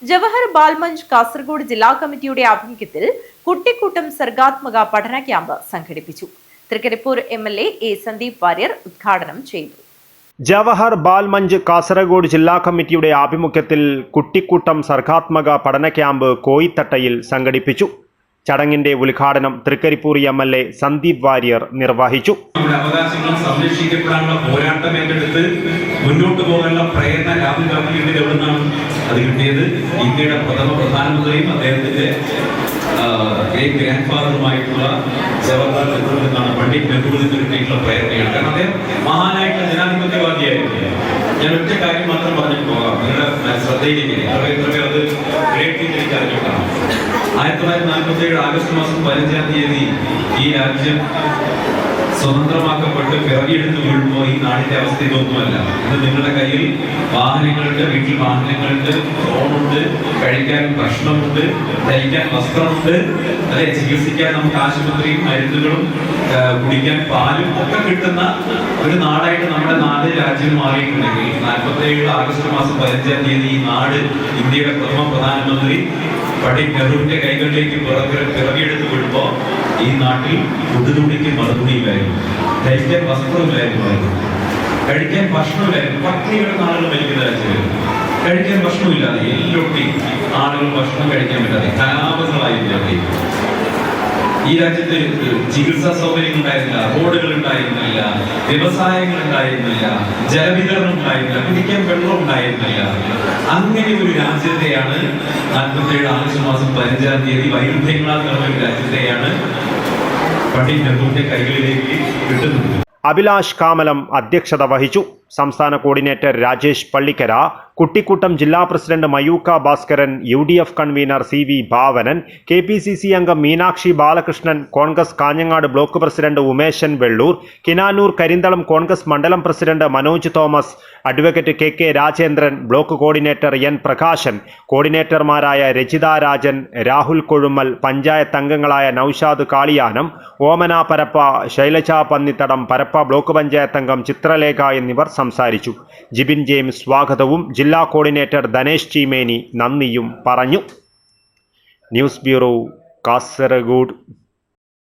ജവഹർ ബാൽമഞ്ച് കാസർഗോഡ് ജില്ലാ കമ്മിറ്റിയുടെ ആഭിമുഖ്യത്തിൽ കുട്ടിക്കൂട്ടം സർഗാത്മക പഠന ക്യാമ്പ് സംഘടിപ്പിച്ചു. Trikaripur MLA A. സന്ദീപ് വാര്യർ ഉദ്ഘാടനം ചെയ്തു. ജവഹർ ബാൽമഞ്ച് കാസർഗോഡ് ജില്ലാ കമ്മിറ്റിയുടെ ആഭിമുഖ്യത്തിൽ കുട്ടിക്കൂട്ടം സർഗാത്മക പഠന ക്യാമ്പ് കോയിത്തട്ടയിൽ സംഘടിപ്പിച്ചു. ചടങ്ങിന്റെ ഉദ്ഘാടനം തൃക്കരിപ്പൂർ MLA സന്ദീപ് വാര്യർ നിർവഹിച്ചു. അവകാശങ്ങൾ സംരക്ഷിക്കപ്പെടാനുള്ള പോരാട്ടം ഏറ്റെടുത്ത് മുന്നോട്ട് പോകാനുള്ള പ്രയത്നം രാഹുൽ ഗാന്ധിയുടെ എവിടെ നിന്നാണ് അത് കിട്ടിയത്? ഇന്ത്യയുടെ പ്രധാനമന്ത്രിയും അദ്ദേഹത്തിന്റെ ഗ്രേറ്റ് ഗ്രാൻഡ് ഫാദറുമായിട്ടുള്ള ജവഹർലാൽ നെഹ്റുവിൽ നിന്നാണ്, പണ്ഡിറ്റ് നെഹ്റുവിൽ നിന്ന് കിട്ടിയിട്ടുള്ള പ്രയത്നമാണ്. കാരണം അദ്ദേഹം മഹാനായിട്ടുള്ള ജനാധിപത്യവാദിയായിരുന്നു. ഞാൻ ഒറ്റ കാര്യം മാത്രം പറഞ്ഞിട്ട് പോകാം, നിങ്ങളുടെ ശ്രദ്ധയിലേക്ക് അത് ഗ്രേറ്റ് അറിഞ്ഞിട്ടാണ്. 1947 ആഗസ്റ്റ് മാസം 15-ാം തീയതി ഈ രാജ്യം സ്വതന്ത്രമാക്കപ്പെട്ട് പിറവിയെടുത്ത് വീഴുമ്പോൾ ഈ നാടിന്റെ അവസ്ഥ ഇതൊന്നുമല്ല. ഇത് നിങ്ങളുടെ കയ്യിൽ വാഹനങ്ങളുണ്ട്, വീട്ടിൽ വാഹനങ്ങളുണ്ട്, ഫോണുണ്ട്, കഴിക്കാൻ ഭക്ഷണമുണ്ട്, ധരിക്കാൻ വസ്ത്രമുണ്ട്, അല്ലെ, ചികിത്സിക്കാൻ നമുക്ക് ആശുപത്രിയും മരുന്നുകളും കുടിക്കാൻ പാലും ഒക്കെ കിട്ടുന്ന ഒരു നാടായിട്ട് നമ്മുടെ രാജ്യം മാറിയിട്ടുണ്ടെങ്കിൽ 1947 ആഗസ്റ്റ് മാസം 15-ാം തീയതി ഈ നാട് ഇന്ത്യയുടെ പ്രഥമ പ്രധാനമന്ത്രി പണ്ഡിറ്റ് നെഹ്റുവിന്റെ കൈകളിലേക്ക് പിറവിയെടുത്ത് വീഴുമ്പോൾ ഈ നാട്ടിൽ ഉടുതുണിക്ക് മറുതുണിയിലായിരുന്നു, ധരിക്കാൻ വസ്ത്രമില്ലായിരുന്നു, കഴിക്കാൻ ഭക്ഷണമില്ലായിരുന്നു. പട്ടിണിയുടെ നാളുകൾ മരിക്കുന്ന രാജ്യമായിരുന്നു. കഴിക്കാൻ ഭക്ഷണമില്ലാതെ എല്ലാവരുടെയും ആളുകൾ ഭക്ഷണം കഴിക്കാൻ പറ്റാതെ കലാപങ്ങളായിരുന്നു. ഈ രാജ്യത്ത് ചികിത്സാ സൗകര്യങ്ങൾ ഉണ്ടായിരുന്നില്ല, റോഡുകൾ ഉണ്ടായിരുന്നില്ല, വ്യവസായങ്ങൾ ഉണ്ടായിരുന്നില്ല, ജലവിതരണം ഉണ്ടായിരുന്നില്ല, കുടിക്കാൻ വെള്ളം ഉണ്ടായിരുന്നില്ല. അങ്ങനെ ഒരു രാജ്യത്തെയാണ് 1947 ആഗസ്റ്റ് മാസം 15-ാം തീയതി വൈരുദ്ധ്യങ്ങളാൽ നിറഞ്ഞ ഒരു രാജ്യത്തെയാണ് പണ്ഡിറ്റ് നെഹ്റുവിന്റെ കൈകളിലേക്ക് കിട്ടുന്നത്. അഭിലാഷ് കാമലം അധ്യക്ഷത വഹിച്ചു. സംസ്ഥാന കോർഡിനേറ്റർ രാജേഷ് പള്ളിക്കര, കുട്ടിക്കൂട്ടം ജില്ലാ president Mayukka Bhaskaran, UDF convener CV Bhavanan, KPCC അംഗം മീനാക്ഷി ബാലകൃഷ്ണൻ, കോൺഗ്രസ് കാഞ്ഞങ്ങാട് ബ്ലോക്ക് പ്രസിഡന്റ് ഉമേശൻ വെള്ളൂർ, കിനാനൂർ കരിന്തളം കോൺഗ്രസ് മണ്ഡലം president Manoj Thomas, advocate KK Rajendran, block coordinator N Prakashan, കോർഡിനേറ്റർമാരായ രജിത രാജൻ, രാഹുൽ കൊഴുമ്മൽ, പഞ്ചായത്ത് അംഗങ്ങളായ നൌഷാദ് കാളിയാനം, ഓമന പരപ്പ, ശൈലജ പന്നിത്തടം, പരപ്പ ബ്ലോക്ക് പഞ്ചായത്ത് അംഗം ചിത്രലേഖ എന്നിവർ സംസാരിച്ചു. ജിബിൻ ജെയിംസ് സ്വാഗതവും ജില്ലാ കോർഡിനേറ്റർ ധനേഷ് ചീമേനി നന്ദിയും പറഞ്ഞു. News bureau, Kasaragod.